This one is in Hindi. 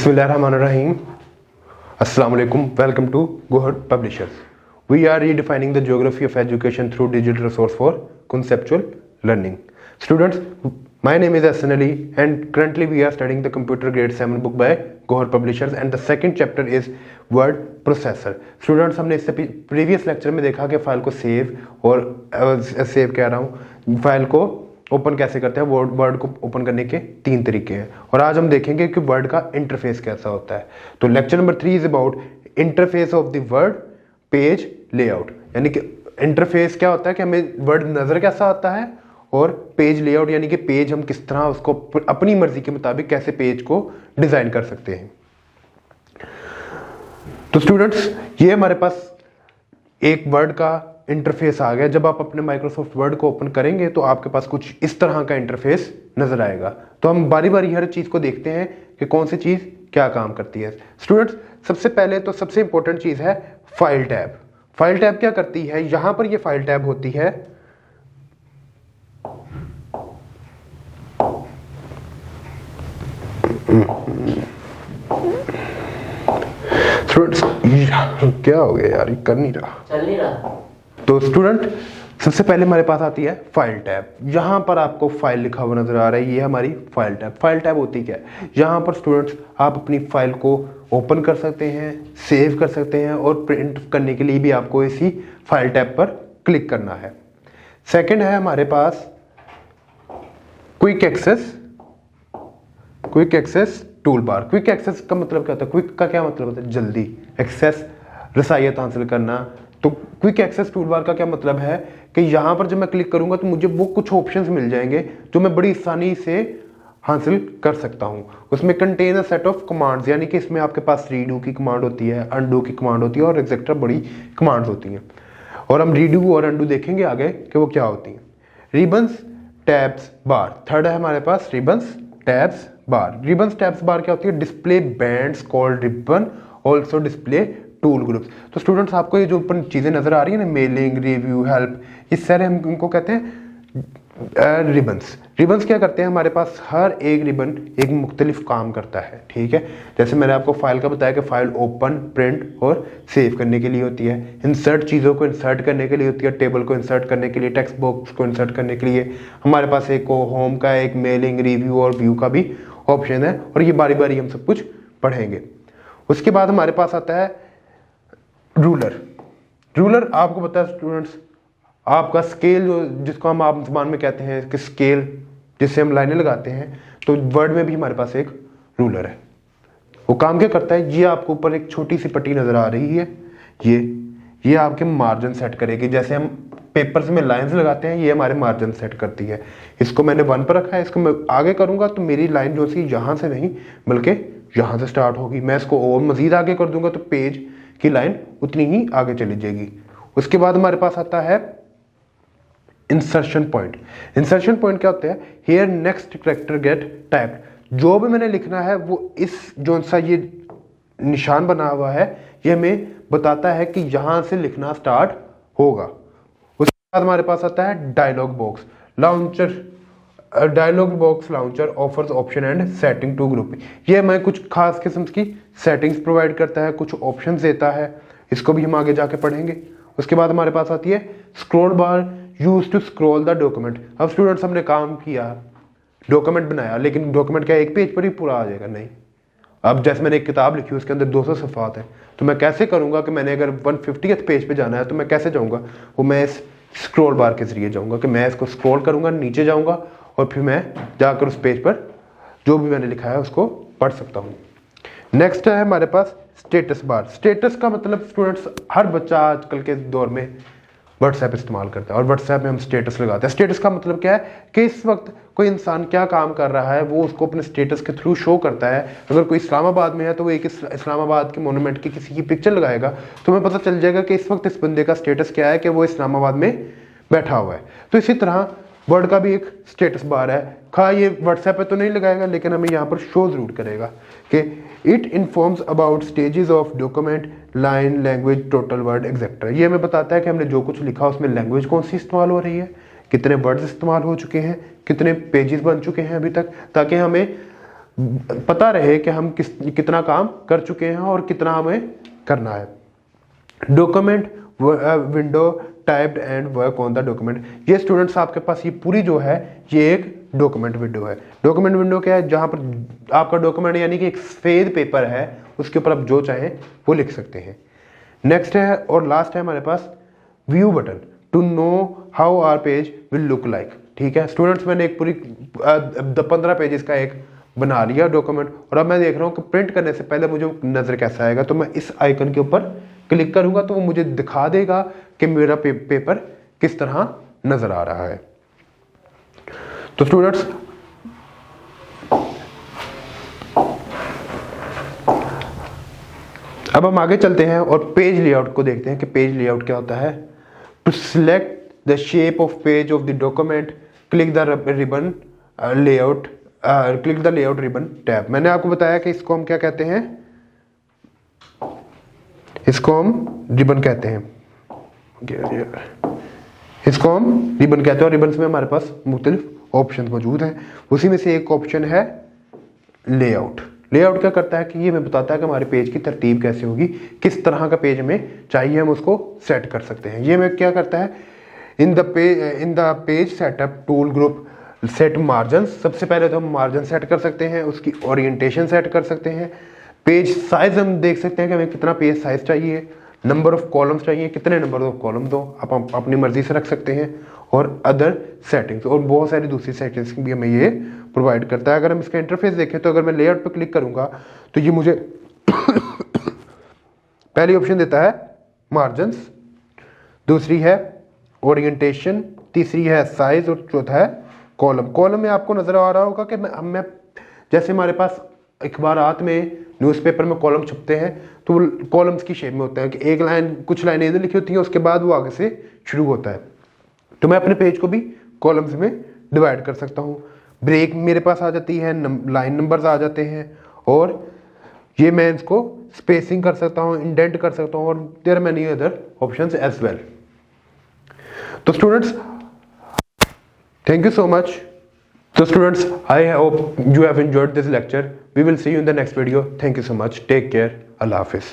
Bismillahirrahmanirrahim. Assalamu alaikum. Welcome to Gohar Publishers. We are redefining the geography of education through digital resource for conceptual learning. Students, my name is Hassan Ali and currently we are studying the computer grade 7 book by Gohar Publishers and the second chapter is word processor. Students, हमने इससे previous lecture में देखा कि फाइल को सेव और सेव कह रहा हूँ फाइल को ओपन कैसे करते हैं। वर्ड को ओपन करने के तीन तरीके हैं और आज हम देखेंगे कि वर्ड का इंटरफेस कैसा होता है। तो lecture number 3 is about interface of the word page layout, यानी कि इंटरफेस क्या होता है कि हमें वर्ड नजर कैसा आता है और पेज लेआउट यानी कि पेज हम किस तरह उसको अपनी मर्जी के मुताबिक कैसे पेज को डिजाइन कर सकते हैं। तो स्टूडेंट्स, ये हमारे पास एक वर्ड का इंटरफेस आ गया। जब आप अपने माइक्रोसॉफ्ट वर्ड को ओपन करेंगे तो आपके पास कुछ इस तरह का इंटरफेस नजर आएगा। तो हम बारी बारी हर चीज को देखते हैं कि कौन सी चीज क्या काम करती है। स्टूडेंट्स, सबसे पहले तो सबसे इंपॉर्टेंट चीज है फाइल टैब। फाइल टैब क्या करती है, यहां पर ये फाइल टैब होती है स्टूडेंट्स, क्या हो गया यार, ये कर नहीं रहा, चल नहीं रहा। तो स्टूडेंट, सबसे पहले हमारे पास आती है फाइल टैब। यहां पर आपको फाइल लिखा हुआ नजर आ रहा है, ये हमारी फाइल टैब। फाइल टैब होती क्या है, यहां पर स्टूडेंट्स आप अपनी फाइल को ओपन कर सकते हैं, सेव कर सकते हैं और प्रिंट करने के लिए भी आपको इसी फाइल टैब पर क्लिक करना है। सेकंड है हमारे पास quick access tool bar. Quick access का मतलब क्या होता है, क्विक का क्या मतलब होता है, जल्दी, एक्सेस रसायत हासिल करना। तो क्विक एक्सेस टूल बार का क्या मतलब है कि यहां पर जब मैं क्लिक करूंगा तो मुझे वो कुछ ऑप्शंस मिल जाएंगे जो मैं बड़ी आसानी से हासिल कर सकता हूं। उसमें contain a set of commands, यानी कि इसमें आपके पास रीडू की कमांड होती है, अनडू की कमांड होती है और एक्सेट्रा बड़ी कमांड्स होती हैं। और हम रीडू और अनडू देखेंगे आगे कि वो क्या होती हैं। रिबन्स टैब्स बार, थर्ड है हमारे पास रिबन्स टैब्स बार। रिबन्स टैब्स बार क्या होती है, display bands called ribbon, also display tool groups. तो स्टूडेंट्स, आपको ये जो ऊपर चीजें नजर आ रही है ना, मेलिंग, रिव्यू, हेल्प, ये सारे हम इनको कहते हैं रिबन्स। रिबन्स क्या करते हैं, हमारे पास हर एक रिबन एक मुख्तलिफ काम करता है, ठीक है। जैसे मैंने आपको फाइल का बताया कि फाइल ओपन, प्रिंट और सेव करने के लिए होती है। इंसर्ट, चीज़ों को इंसर्ट करने के लिए होती है। टेबल को इंसर्ट करने के लिए, टेक्स्ट बॉक्स को इंसर्ट करने के लिए हमारे पास एक होम का, एक मेलिंग, रिव्यू और व्यू का भी ऑप्शन है और ये बारी बारी हम सब कुछ पढ़ेंगे। उसके बाद हमारे पास आता है रूलर। रूलर आपको पता है स्टूडेंट्स, आपका स्केल जो जिसको हम आप जबान में कहते हैं कि स्केल, जिससे हम लाइनें लगाते हैं, तो वर्ड में भी हमारे पास एक रूलर है। वो काम क्या करता है, ये आपको ऊपर एक छोटी सी पट्टी नजर आ रही है, ये आपके मार्जिन सेट करेगी। जैसे हम पेपर्स में लाइंस लगाते हैं, ये हमारे मार्जिन सेट करती है। इसको मैंने 1 पर रखा है, इसको मैं आगे करूंगा तो मेरी लाइन जो सी यहां से नहीं बल्कि यहां से स्टार्ट होगी। मैं इसको और मजीद आगे कर दूंगा तो पेज की लाइन उतनी ही आगे चली जाएगी। उसके बाद हमारे पास आता है इंसर्शन पॉइंट। इंसर्शन पॉइंट क्या होता है, here next character get typed. जो भी मैंने लिखना है वो इस जो सा ये निशान बना हुआ है, ये हमें बताता है कि यहां से लिखना स्टार्ट होगा। उसके बाद हमारे पास आता है dialogue box launcher. Dialogue box launcher offers option and setting to group. ये हमें कुछ खास किस्म की सेटिंग्स प्रोवाइड करता है, कुछ ऑप्शंस देता है। इसको भी हम आगे जाके पढ़ेंगे। उसके बाद हमारे पास आती है scroll bar use to scroll the document. अब स्टूडेंट्स, हमने काम किया, डॉक्यूमेंट बनाया, लेकिन डॉक्यूमेंट क्या एक पेज पर ही पूरा आ जाएगा, नहीं। अब जैसे मैंने एक किताब लिखी, उसके अंदर 200 सफ़ात है, तो मैं कैसे करूंगा कि मैंने अगर 150th पेज पे जाना है तो मैं कैसे जाऊंगा, वो मैं इस स्क्रॉल बार के जरिए जाऊंगा कि मैं इसको स्क्रॉल करूंगा, नीचे जाऊंगा और फिर मैं जाकर उस पेज पर जो भी मैंने लिखा है उसको पढ़ सकता हूँ। नेक्स्ट है हमारे पास स्टेटस बार। स्टेटस का मतलब स्टूडेंट्स, हर बच्चा आजकल के दौर में व्हाट्सएप इस्तेमाल करता है और व्हाट्सएप में हम स्टेटस लगाते हैं। स्टेटस का मतलब क्या है कि इस वक्त कोई इंसान क्या काम कर रहा है वो उसको अपने स्टेटस के थ्रू शो करता है। अगर कोई इस्लामाबाद में है तो वो एक इस्लामाबाद के मोनूमेंट की किसी की पिक्चर लगाएगा तो हमें पता चल जाएगा कि इस वक्त इस बंदे का स्टेटस क्या है, कि वो इस्लामाबाद में बैठा हुआ है। तो इसी तरह वर्ड का भी एक स्टेटस बार है। खा ये व्हाट्सएप पे तो नहीं लगाएगा, लेकिन हमें यहाँ पर शो जरूर करेगा कि it informs about stages of document, line, language, total word etcetera. ये हमें बताता है कि हमने जो कुछ लिखा उसमें लैंग्वेज कौन सी इस्तेमाल हो रही है, कितने वर्ड्स इस्तेमाल हो चुके हैं, कितने पेजेस बन चुके हैं अभी तक, ताकि हमें पता रहे कि हम कितना काम कर चुके हैं और कितना हमें करना है। Document window typed and work on the document. ये स्टूडेंट्स आपके पास ये पूरी जो है ये एक डॉक्यूमेंट विंडो है। डॉक्यूमेंट विंडो क्या है? जहां पर आपका डॉक्यूमेंट यानी कि एक सफेद पेपर है, उसके ऊपर आप जो चाहें वो लिख सकते हैं। नेक्स्ट है और लास्ट है हमारे पास view button, to know how our page will look like. ठीक है स्टूडेंट्स, मैंने एक पूरी 15 पेजेस का एक बना लिया डॉक्यूमेंट, और अब मैं देख रहा हूँ कि प्रिंट करने से पहले मुझे नजर कैसा आएगा। तो मैं इस आइकन के ऊपर क्लिक करूंगा तो वो मुझे दिखा देगा कि मेरा पेपर किस तरह नजर आ रहा है। तो स्टूडेंट्स अब हम आगे चलते हैं और पेज लेआउट को देखते हैं कि पेज लेआउट क्या होता है। To select the shape of page of the document, click the ribbon layout, click the layout ribbon tab. मैंने आपको बताया कि इसको हम क्या कहते हैं, इसको हम रिबन कहते हैं, इसको हम रिबन कहते हैं। और रिबन में हमारे पास मुख्तलिफ ऑप्शन मौजूद हैं, उसी में से एक ऑप्शन है लेआउट। लेआउट क्या करता है कि ये हमें बताता है कि हमारे पेज की तरतीब कैसे होगी, किस तरह का पेज हमें चाहिए, हम उसको सेट कर सकते हैं। ये हमें क्या करता है, in the page setup tool group set margin. सबसे पहले तो हम मार्जिन सेट कर सकते हैं, उसकी ओरिएंटेशन सेट कर सकते हैं। पेज साइज हम देख सकते हैं कि हमें कितना पेज साइज चाहिए, नंबर ऑफ कॉलम्स चाहिए, कितने नंबर ऑफ कॉलम दो आप अपनी मर्जी से रख सकते हैं, और अदर सेटिंग्स और बहुत सारी दूसरी सेटिंग्स भी हमें ये प्रोवाइड करता है। अगर हम इसका इंटरफेस देखें तो अगर मैं लेआउट पर क्लिक करूंगा तो ये मुझे पहली ऑप्शन देता है मार्जिन्स, दूसरी है ओरिएंटेशन, तीसरी है साइज और चौथा है कॉलम। कॉलम में आपको नजर आ रहा होगा कि मैं जैसे हमारे पास अखबारात में न्यूज़पेपर में कॉलम छपते हैं तो वो कॉलम्स की शेप में होता है कि एक लाइन, कुछ लाइनें इधर लिखी होती हैं, उसके बाद वो आगे से शुरू होता है। तो मैं अपने पेज को भी कॉलम्स में डिवाइड कर सकता हूँ। ब्रेक मेरे पास आ जाती है, लाइन नंबर्स आ जाते हैं, और ये मैं इसको स्पेसिंग कर सकता हूँ, इंडेंट कर सकता हूँ, और there are many other options as well. तो students thank you so much. So students, I hope you have enjoyed this lecture. We will see you in the next video. Thank you so much. Take care. Allah Hafiz.